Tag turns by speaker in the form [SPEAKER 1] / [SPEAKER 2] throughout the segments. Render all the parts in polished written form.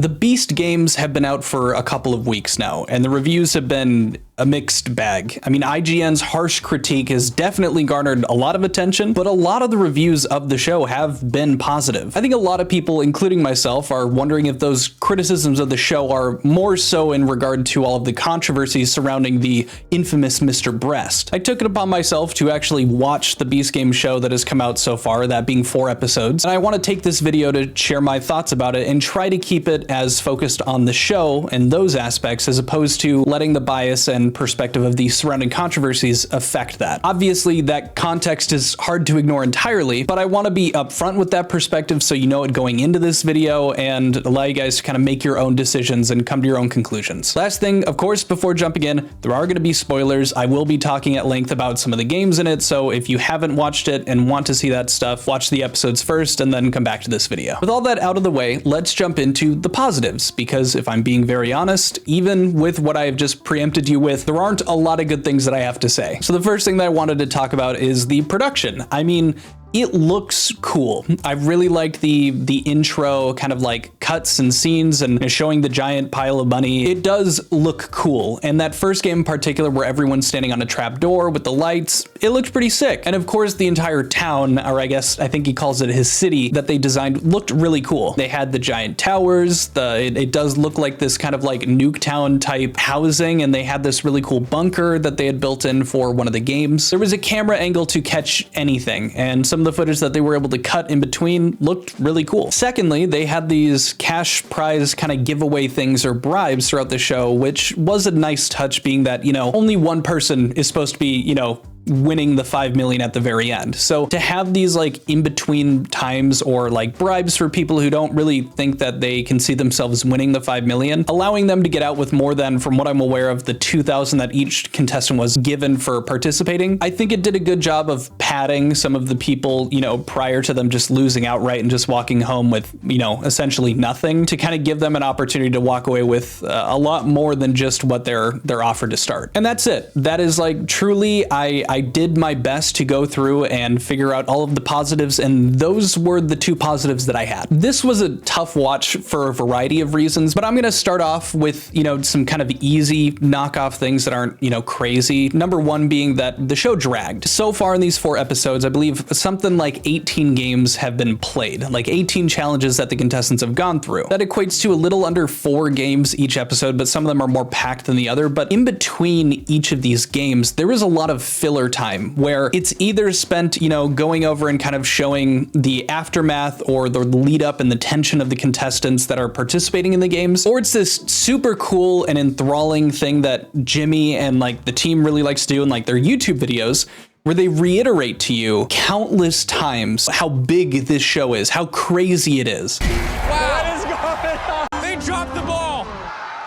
[SPEAKER 1] The Beast games have been out for a couple of weeks now, and the reviews have been a mixed bag. I mean, IGN's harsh critique has definitely garnered a lot of attention, but a lot of the reviews of the show have been positive. I think a lot of people, including myself, are wondering if those criticisms of the show are more so in regard to all of the controversies surrounding the infamous Mr. Breast. I took it upon myself to actually watch the Beast Game show that has come out so far, that being 4 episodes, and I want to take this video to share my thoughts about it and try to keep it as focused on the show and those aspects as opposed to letting the bias and perspective of the surrounding controversies affect that. Obviously, that context is hard to ignore entirely, but I want to be upfront with that perspective so you know it going into this video and allow you guys to kind of make your own decisions and come to your own conclusions. Last thing, of course, before jumping in, there are going to be spoilers. I will be talking at length about some of the games in it, so if you haven't watched it and want to see that stuff, watch the episodes first and then come back to this video. With all that out of the way, let's jump into the positives, because if I'm being very honest, even with what I've just preempted you with, there aren't a lot of good things that I have to say. So the first thing that I wanted to talk about is the production. I mean, it looks cool. I really liked the intro kind of like cuts and scenes and showing the giant pile of money. It does look cool. And that first game in particular where everyone's standing on a trap door with the lights, it looked pretty sick. And of course the entire town, or I guess I think he calls it his city, that they designed looked really cool. They had the giant towers, it does look like this kind of like Nuketown type housing, and they had this really cool bunker that they had built in for one of the games. There was a camera angle to catch anything, and some of the footage that they were able to cut in between looked really cool. Secondly, they had these cash prize kind of giveaway things or bribes throughout the show, which was a nice touch, being that, you know, only one person is supposed to be, you know, winning the 5 million at the very end. So to have these like in between times or like bribes for people who don't really think that they can see themselves winning the 5 million, allowing them to get out with more than, from what I'm aware of, the 2,000 that each contestant was given for participating, I think it did a good job of padding some of the people, you know, prior to them just losing outright and just walking home with, you know, essentially nothing, to kind of give them an opportunity to walk away with a lot more than just what they're offered to start. And that's it. That is like truly, I did my best to go through and figure out all of the positives, and those were the 2 positives that I had. This was a tough watch for a variety of reasons, but I'm going to start off with, you know, some kind of easy knockoff things that aren't, you know, crazy. Number 1 being that the show dragged. So far in these 4 episodes, I believe something like 18 games have been played, like 18 challenges that the contestants have gone through. That equates to a little under 4 games each episode, but some of them are more packed than the other. But in between each of these games, there is a lot of filler time where it's either spent, you know, going over and kind of showing the aftermath or the lead up and the tension of the contestants that are participating in the games, or it's this super cool and enthralling thing that Jimmy and like the team really likes to do in like their YouTube videos, where they reiterate to you countless times how big this show is, how crazy it is.
[SPEAKER 2] Wow. What is going on? They dropped the ball.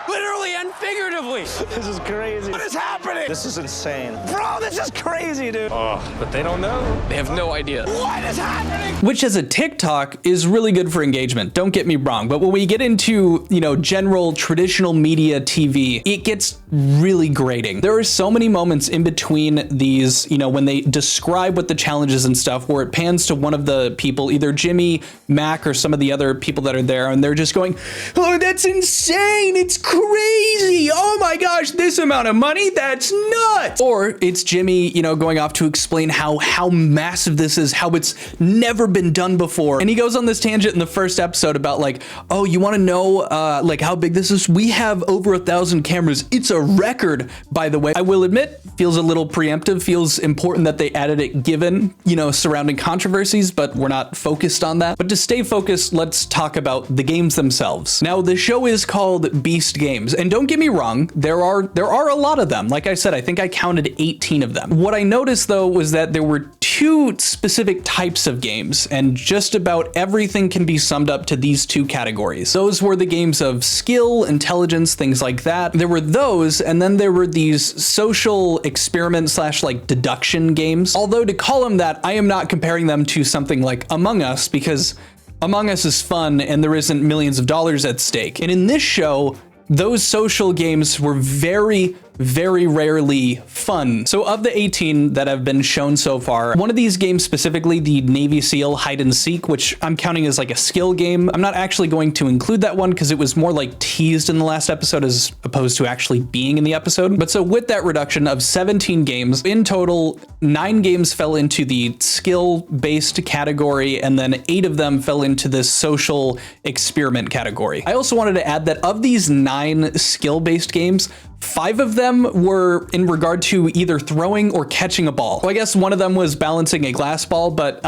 [SPEAKER 2] Literally and figuratively.
[SPEAKER 3] This is crazy.
[SPEAKER 2] What is happening?
[SPEAKER 3] This is insane.
[SPEAKER 2] Bro, this is crazy, dude.
[SPEAKER 3] Oh, but they don't know.
[SPEAKER 2] They have no idea. What is happening?
[SPEAKER 1] Which as a TikTok is really good for engagement, don't get me wrong, but when we get into, you know, general traditional media TV, it gets really grating. There are so many moments in between these, you know, when they describe what the challenges and stuff, where it pans to one of the people, either Jimmy, Mac, or some of the other people that are there, and they're just going, oh, that's insane, it's crazy, oh my gosh, this amount of money, that's nuts. Or it's Jimmy, you know, going off to explain how massive this is, how it's never been done before. And he goes on this tangent in the first episode about like, oh, you want to know like how big this is? We have over 1,000 cameras. It's a record, by the way. I will admit, feels a little preemptive, feels important that they added it given, you know, surrounding controversies, but we're not focused on that. But to stay focused, let's talk about the games themselves. Now, the show is called Beast Games, and don't get me wrong, there are a lot of them. Like I said, I think I counted 18 of them. What I noticed though was that there were 2 specific types of games, and just about everything can be summed up to these 2 categories. Those were the games of skill, intelligence, things like that. There were those, and then there were these social experiment / like deduction games. Although to call them that, I am not comparing them to something like Among Us, because Among Us is fun and there isn't millions of dollars at stake. And in this show, those social games were very very rarely fun. So of the 18 that have been shown so far, one of these games specifically, the Navy SEAL hide and seek, which I'm counting as like a skill game. I'm not actually going to include that one because it was more like teased in the last episode as opposed to actually being in the episode. But so with that reduction of 17 games, in total, 9 games fell into the skill-based category, and then 8 of them fell into this social experiment category. I also wanted to add that of these 9 skill-based games, 5 of them were in regard to either throwing or catching a ball. Well, I guess one of them was balancing a glass ball, but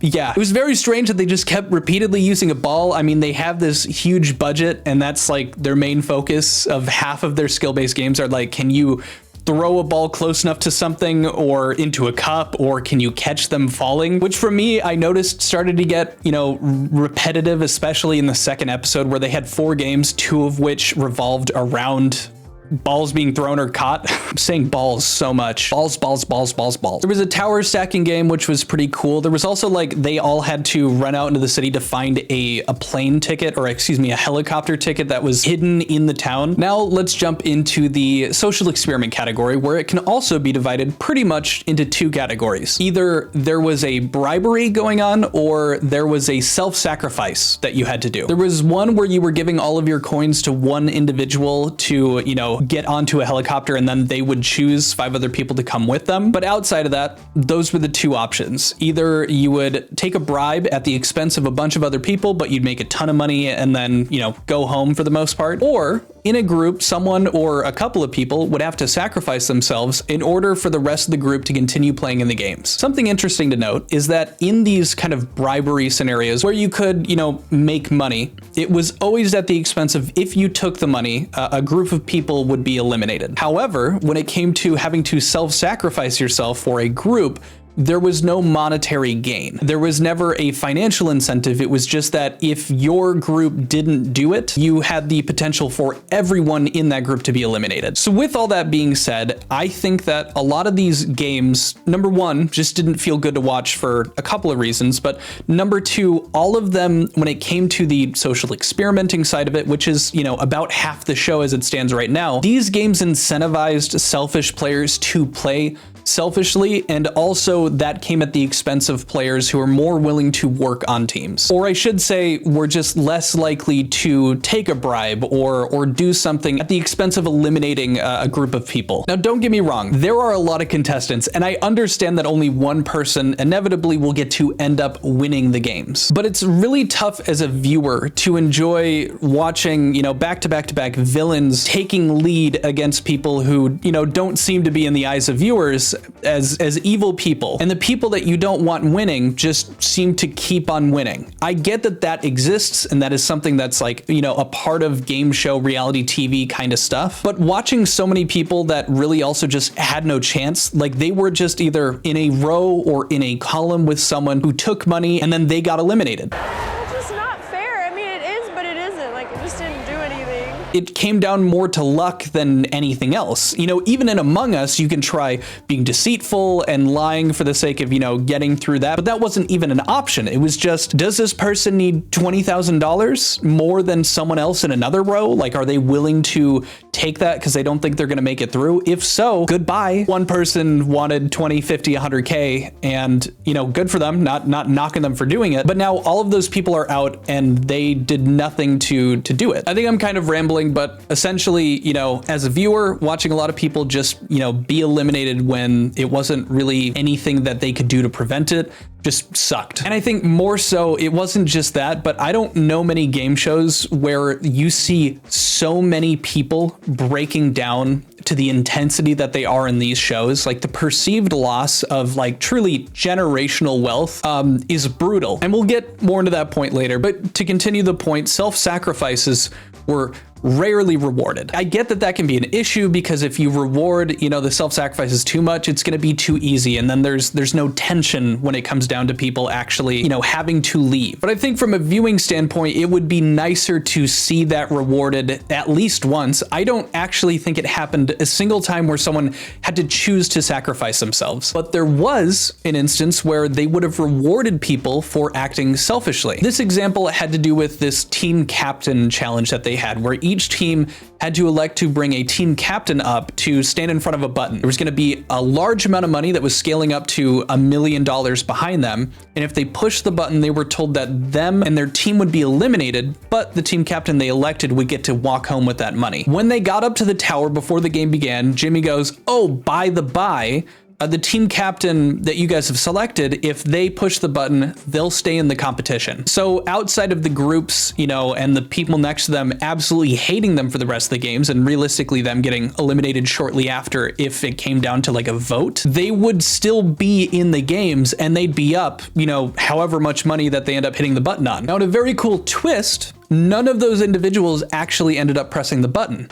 [SPEAKER 1] yeah, it was very strange that they just kept repeatedly using a ball. I mean, they have this huge budget, and that's like their main focus of half of their skill-based games are like, can you throw a ball close enough to something or into a cup, or can you catch them falling? Which for me, I noticed started to get, you know, repetitive, especially in the second episode where they had 4 games, 2 of which revolved around balls being thrown or caught. I'm saying balls so much. Balls, balls, balls, balls, balls. There was a tower stacking game, which was pretty cool. There was also like, they all had to run out into the city to find a plane ticket, or excuse me, a helicopter ticket that was hidden in the town. Now let's jump into the social experiment category, where it can also be divided pretty much into 2 categories. Either there was a bribery going on, or there was a self-sacrifice that you had to do. There was one where you were giving all of your coins to one individual to, you know, get onto a helicopter, and then they would choose 5 other people to come with them. But outside of that, those were the 2 options. Either you would take a bribe at the expense of a bunch of other people, but you'd make a ton of money and then, you know, go home for the most part. Or in a group, someone or a couple of people would have to sacrifice themselves in order for the rest of the group to continue playing in the games. Something interesting to note is that in these kind of bribery scenarios where you could, you know, make money, it was always at the expense of, if you took the money, a group of people would be eliminated. However, when it came to having to self-sacrifice yourself for a group, there was no monetary gain. There was never a financial incentive. It was just that if your group didn't do it, you had the potential for everyone in that group to be eliminated. So with all that being said, I think that a lot of these games, number 1, just didn't feel good to watch for a couple of reasons, but number 2, all of them, when it came to the social experimenting side of it, which is, you know, about half the show as it stands right now, these games incentivized selfish players to play selfishly, and also that came at the expense of players who are more willing to work on teams. Or I should say, were just less likely to take a bribe or do something at the expense of eliminating a group of people. Now, don't get me wrong, there are a lot of contestants, and I understand that only one person inevitably will get to end up winning the games. But it's really tough as a viewer to enjoy watching, you know, back-to-back-to-back villains taking lead against people who, you know, don't seem to be in the eyes of viewers as evil people, and the people that you don't want winning just seem to keep on winning. I get that that exists, and that is something that's like, you know, a part of game show reality TV kind of stuff, but watching so many people that really also just had no chance, like they were just either in a row or in a column with someone who took money and then they got eliminated.
[SPEAKER 4] It's just not fair. I mean, it is, but it isn't. Like, it just didn't do anything.
[SPEAKER 1] It came down more to luck than anything else. You know, even in Among Us, you can try being deceitful and lying for the sake of, you know, getting through that, but that wasn't even an option. It was just, does this person need $20,000 more than someone else in another row? Like, are they willing to take that because they don't think they're going to make it through? If so, goodbye. One person wanted 20, 50, 100K, and, you know, good for them, not knocking them for doing it. But now all of those people are out and they did nothing to do it. I think I'm kind of rambling, but essentially, you know, as a viewer, watching a lot of people just, you know, be eliminated when it wasn't really anything that they could do to prevent it just sucked. And I think more so, it wasn't just that, but I don't know many game shows where you see so many people breaking down to the intensity that they are in these shows. Like, the perceived loss of like truly generational wealth is brutal. And we'll get more into that point later, but to continue the point, self-sacrifices were rarely rewarded. I get that that can be an issue because if you reward, you know, the self-sacrifices too much, it's going to be too easy. And then there's no tension when it comes down to people actually, you know, having to leave. But I think from a viewing standpoint, it would be nicer to see that rewarded at least once. I don't actually think it happened a single time where someone had to choose to sacrifice themselves. But there was an instance where they would have rewarded people for acting selfishly. This example had to do with this team captain challenge that they had, where each each team had to elect to bring a team captain up to stand in front of a button. There was going to be a large amount of money that was scaling up to $1 million behind them. And if they pushed the button, they were told that them and their team would be eliminated, but the team captain they elected would get to walk home with that money. When they got up to the tower before the game began, Jimmy goes, "Oh, by the by, the team captain that you guys have selected, if they push the button, they'll stay in the competition." So outside of the groups, you know, and the people next to them absolutely hating them for the rest of the games, and realistically them getting eliminated shortly after if it came down to like a vote, they would still be in the games and they'd be up, you know, however much money that they end up hitting the button on. Now, in a very cool twist, none of those individuals actually ended up pressing the button.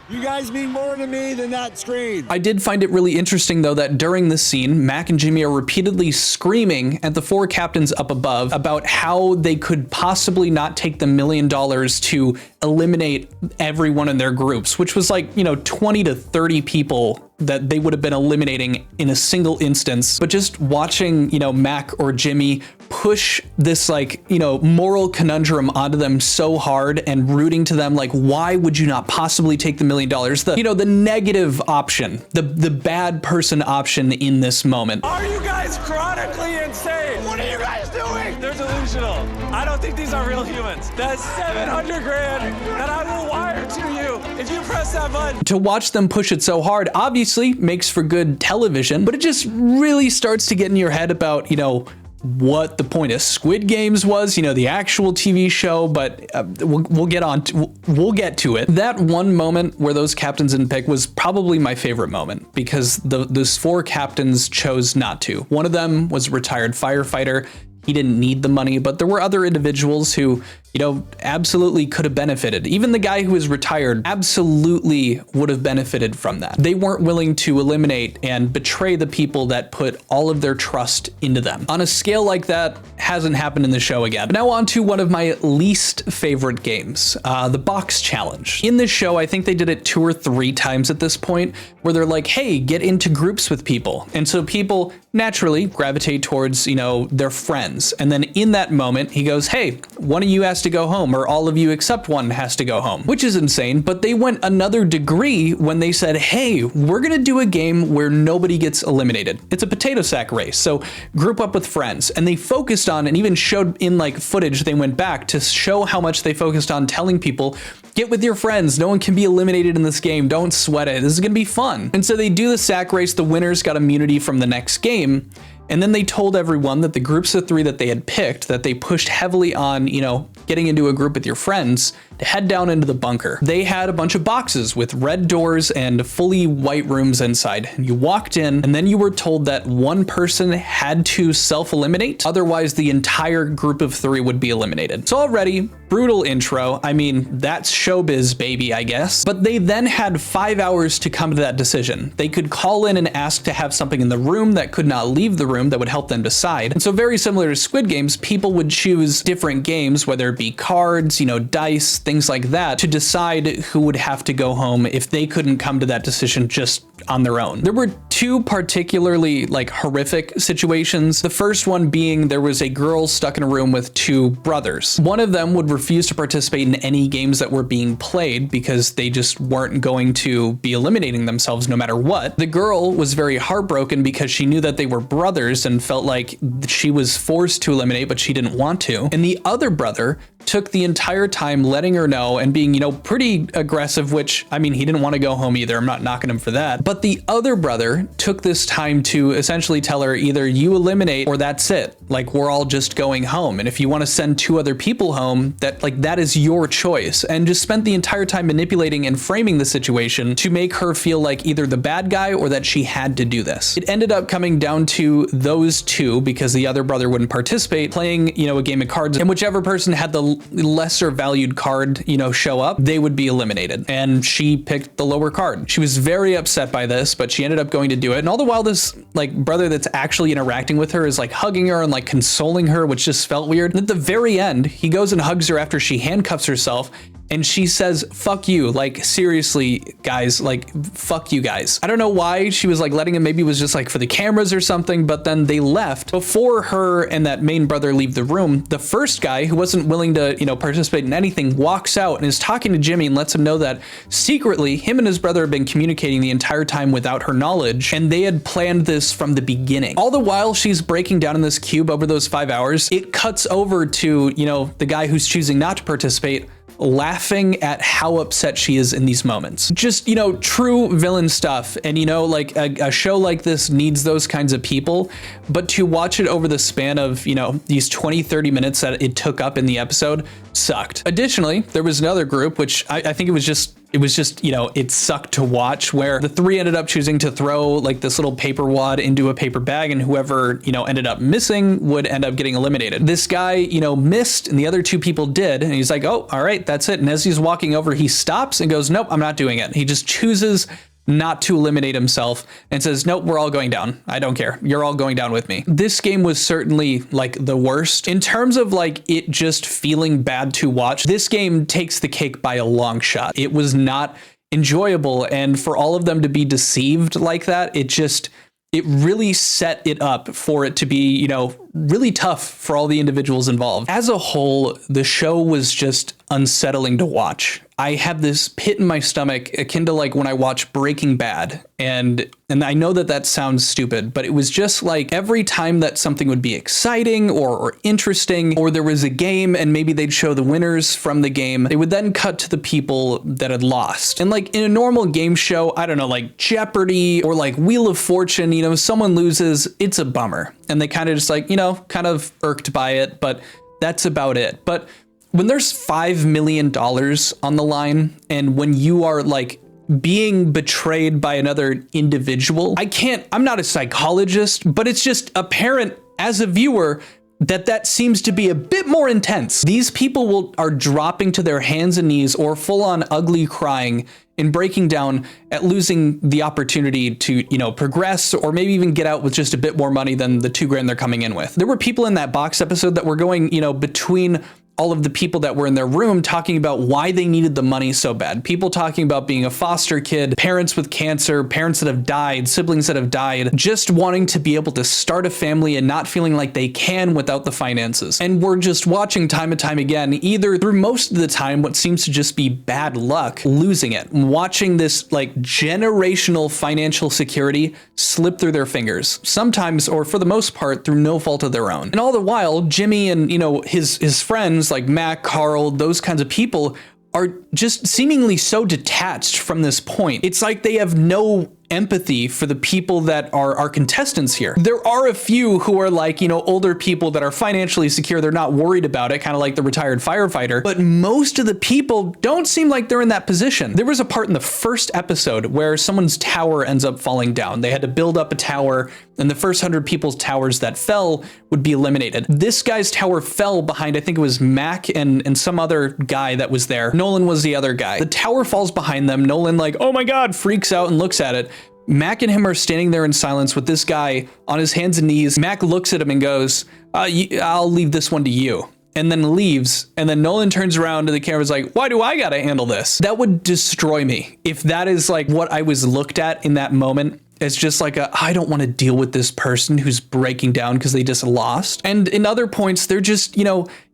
[SPEAKER 5] You guys mean more to me than that screen.
[SPEAKER 1] I did find it really interesting, though, that during this scene, Mac and Jimmy are repeatedly screaming at the 4 captains up above about how they could possibly not take the $1 million to eliminate everyone in their groups, which was like, you know, 20 to 30 people that they would have been eliminating in a single instance. But just watching, you know, Mac or Jimmy push this, like, you know, moral conundrum onto them so hard and rooting to them, like, why would you not possibly take the $1 million? The, you know, the negative option, the bad person option in this moment.
[SPEAKER 2] Are you guys chronically insane? What are you guys doing? They're delusional. I don't think these are real humans. That's 700 grand that I will wire to you if you press that button.
[SPEAKER 1] To watch them push it so hard obviously makes for good television, but it just really starts to get in your head about, you know, what the point of Squid Games was, you know, the actual TV show, but we'll get to it. That one moment where those captains didn't pick was probably my favorite moment, because those 4 captains chose not to. One of them was a retired firefighter. He didn't need the money, but there were other individuals who, you know, absolutely could have benefited. Even the guy who was retired absolutely would have benefited from that. They weren't willing to eliminate and betray the people that put all of their trust into them. On a scale like that, hasn't happened in the show again. But now on to one of my least favorite games, the box challenge. In this show, I think they did it 2 or 3 times at this point, where they're like, hey, get into groups with people. And so people naturally gravitate towards, you know, their friends. And then in that moment, he goes, hey, one of you has to go home, or all of you except one has to go home, which is insane. But they went another degree when they said, hey, we're gonna do a game where nobody gets eliminated. It's a potato sack race. So group up with friends. And they focused on, and even showed in like footage, they went back to show how much they focused on telling people, get with your friends. No one can be eliminated in this game. Don't sweat it. This is gonna be fun. And so they do the sack race. The winners got immunity from the next game. And then they told everyone that the groups of 3 that they had picked, that they pushed heavily on, you know, getting into a group with your friends, to head down into the bunker. They had a bunch of boxes with red doors and fully white rooms inside. You walked in, and then you were told that one person had to self-eliminate, otherwise the entire group of 3 would be eliminated. So already, brutal intro. I mean, that's showbiz, baby, I guess. But they then had 5 hours to come to that decision. They could call in and ask to have something in the room that could not leave the room that would help them decide. And so very similar to Squid Games, people would choose different games, whether it be cards, you know, dice, things like that, to decide who would have to go home if they couldn't come to that decision just on their own. There were 2 particularly like horrific situations. The first one being there was a girl stuck in a room with 2 brothers. One of them would refuse to participate in any games that were being played because they just weren't going to be eliminating themselves no matter what. The girl was very heartbroken because she knew that they were brothers and felt like she was forced to eliminate, but she didn't want to. And the other brother took the entire time letting her know and being, you know, pretty aggressive, which, I mean, he didn't want to go home either. I'm not knocking him for that. But the other brother took this time to essentially tell her, either you eliminate or that's it. Like, we're all just going home. And if you want to send 2 other people home, that is your choice. And just spent the entire time manipulating and framing the situation to make her feel like either the bad guy or that she had to do this. It ended up coming down to those 2, because the other brother wouldn't participate, playing, you know, a game of cards, and whichever person had the lesser valued card, you know, show up, they would be eliminated. And she picked the lower card. She was very upset by this, but she ended up going to do it. And all the while, this like brother that's actually interacting with her is like hugging her and like consoling her, which just felt weird. And at the very end, he goes and hugs her after she handcuffs herself. and she says, fuck you. Like, seriously, guys, like, fuck you guys. I don't know why she was like letting him, maybe it was just like for the cameras or something, but then they left. Before her and that main brother leave the room, the first guy who wasn't willing to, participate in anything walks out and is talking to Jimmy and lets him know that secretly him and his brother have been communicating the entire time without her knowledge, and they had planned this from the beginning. All the while she's breaking down in this cube over those 5 hours, it cuts over to, the guy who's choosing not to participate, laughing at how upset she is in these moments. Just, true villain stuff. And, like a show like this needs those kinds of people, but to watch it over the span of, these 20-30 minutes that it took up in the episode sucked. Additionally, there was another group, which I think it was just, it sucked to watch, where the three ended up choosing to throw like this little paper wad into a paper bag, and whoever, ended up missing would end up getting eliminated. This guy, missed, and the other two people did. And he's like, oh, all right, that's it. And as he's walking over, he stops and goes, nope, I'm not doing it. He just chooses not to eliminate himself and says, nope, we're all going down. I don't care. You're all going down with me. This game was certainly like the worst in terms of like it just feeling bad to watch. This game takes the cake by a long shot. It was not enjoyable. And for all of them to be deceived like that, it really set it up for it to be, really tough for all the individuals involved. As a whole, the show was just unsettling to watch. I have this pit in my stomach akin to like when I watch Breaking Bad. And I know that sounds stupid, but it was just like every time that something would be exciting or interesting, or there was a game and maybe they'd show the winners from the game, they would then cut to the people that had lost. And like in a normal game show, I don't know, like Jeopardy or like Wheel of Fortune, someone loses, it's a bummer. And they kind of just like, kind of irked by it, but that's about it. But when there's $5 million on the line, and when you are like being betrayed by another individual, I'm not a psychologist, but it's just apparent as a viewer that seems to be a bit more intense. These people are dropping to their hands and knees or full on ugly crying and breaking down at losing the opportunity to, progress or maybe even get out with just a bit more money than the $2,000 they're coming in with. There were people in that box episode that were going, between all of the people that were in their room talking about why they needed the money so bad. People talking about being a foster kid, parents with cancer, parents that have died, siblings that have died, just wanting to be able to start a family and not feeling like they can without the finances. And we're just watching time and time again, either through most of the time, what seems to just be bad luck, losing it, watching this like generational financial security slip through their fingers, sometimes, or for the most part, through no fault of their own. And all the while, Jimmy and, his friends like Mac, Carl, those kinds of people are just seemingly so detached from this point. It's like they have no empathy for the people that are our contestants here. There are a few who are like, older people that are financially secure. They're not worried about it, kind of like the retired firefighter. But most of the people don't seem like they're in that position. There was a part in the first episode where someone's tower ends up falling down. They had to build up a tower, and the first 100 people's towers that fell would be eliminated. This guy's tower fell behind, I think it was Mac and some other guy that was there. Nolan was the other guy. The tower falls behind them. Nolan like, oh my God, freaks out and looks at it. Mac and him are standing there in silence with this guy on his hands and knees. Mac looks at him and goes, I'll leave this one to you. And then leaves. And then Nolan turns around to the camera and is like, why do I gotta handle this? That would destroy me. If that is like what I was looked at in that moment, it's just like I don't want to deal with this person who's breaking down because they just lost. And in other points, they're just,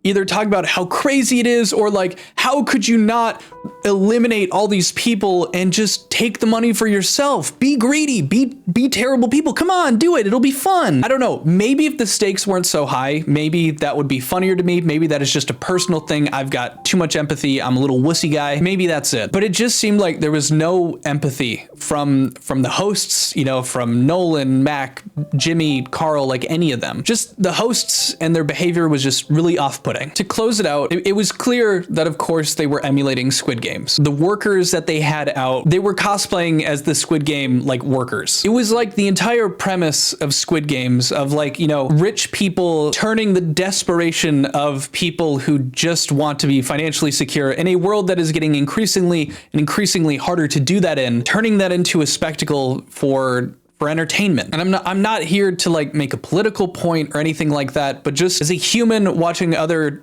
[SPEAKER 1] either talking about how crazy it is or like, how could you not eliminate all these people and just take the money for yourself? Be greedy, be terrible people. Come on, do it. It'll be fun. I don't know. Maybe if the stakes weren't so high, maybe that would be funnier to me. Maybe that is just a personal thing. I've got too much empathy. I'm a little wussy guy. Maybe that's it. But it just seemed like there was no empathy from the hosts, from Nolan, Mac, Jimmy, Carl, like any of them. Just the hosts and their behavior was just really off-putting. To close it out, it was clear that of course they were emulating Squid Games. The workers that they had out, they were cosplaying as the Squid Game like workers. It was like the entire premise of Squid Games of like, rich people turning the desperation of people who just want to be financially secure in a world that is getting increasingly harder to do that in, turning that into a spectacle for entertainment. And I'm not here to like make a political point or anything like that, but just as a human watching other,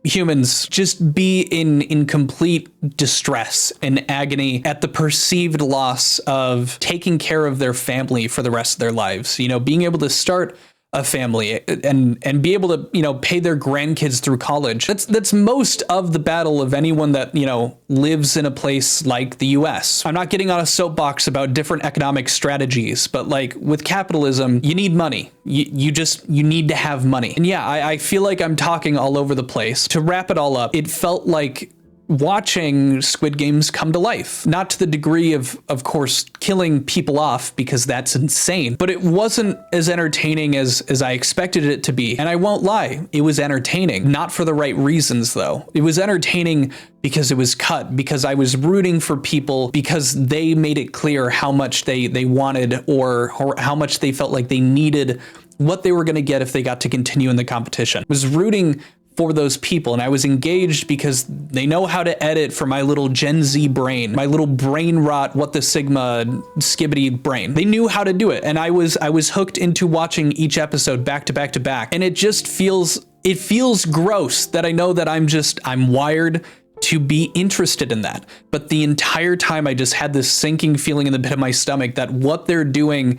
[SPEAKER 1] humans just be in complete distress and agony at the perceived loss of taking care of their family for the rest of their lives. You know, being able to start a family and be able to, you know, pay their grandkids through college. That's most of the battle of anyone that, you know, lives in a place like the US. I'm not getting on a soapbox about different economic strategies, but like with capitalism, you need money. You need to have money. And yeah, I feel like I'm talking all over the place. To wrap it all up, it felt like watching Squid Games come to life. Not to the degree of course, killing people off, because that's insane, but it wasn't as entertaining as I expected it to be. And I won't lie, it was entertaining. Not for the right reasons though. It was entertaining because it was cut, because I was rooting for people, because they made it clear how much they wanted or how much they felt like they needed what they were going to get if they got to continue in the competition. I was rooting for those people, and I was engaged because they know how to edit for my little Gen Z brain, my little brain rot, what the Sigma skibbity brain. They knew how to do it, and I was hooked into watching each episode back to back to back, and it feels gross that I know that I'm wired to be interested in that. But the entire time I just had this sinking feeling in the pit of my stomach that what they're doing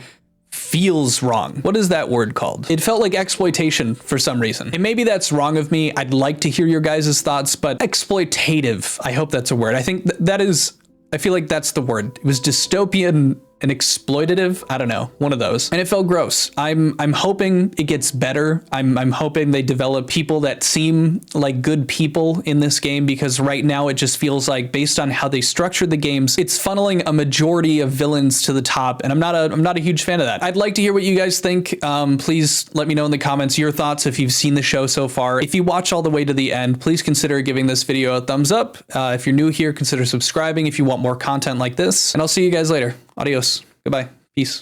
[SPEAKER 1] feels wrong. What is that word called? It felt like exploitation for some reason. And maybe that's wrong of me. I'd like to hear your guys' thoughts, but exploitative, I hope that's a word. I think that is, I feel like that's the word. It was dystopian and exploitative. I don't know, one of those. And it felt gross. I'm hoping it gets better. I'm hoping they develop people that seem like good people in this game, because right now it just feels like, based on how they structured the games, it's funneling a majority of villains to the top, and I'm not a huge fan of that. I'd like to hear what you guys think. Please let me know in the comments your thoughts if you've seen the show so far. If you watch all the way to the end, please consider giving this video a thumbs up. If you're new here, consider subscribing if you want more content like this, and I'll see you guys later. Adios. Goodbye. Peace.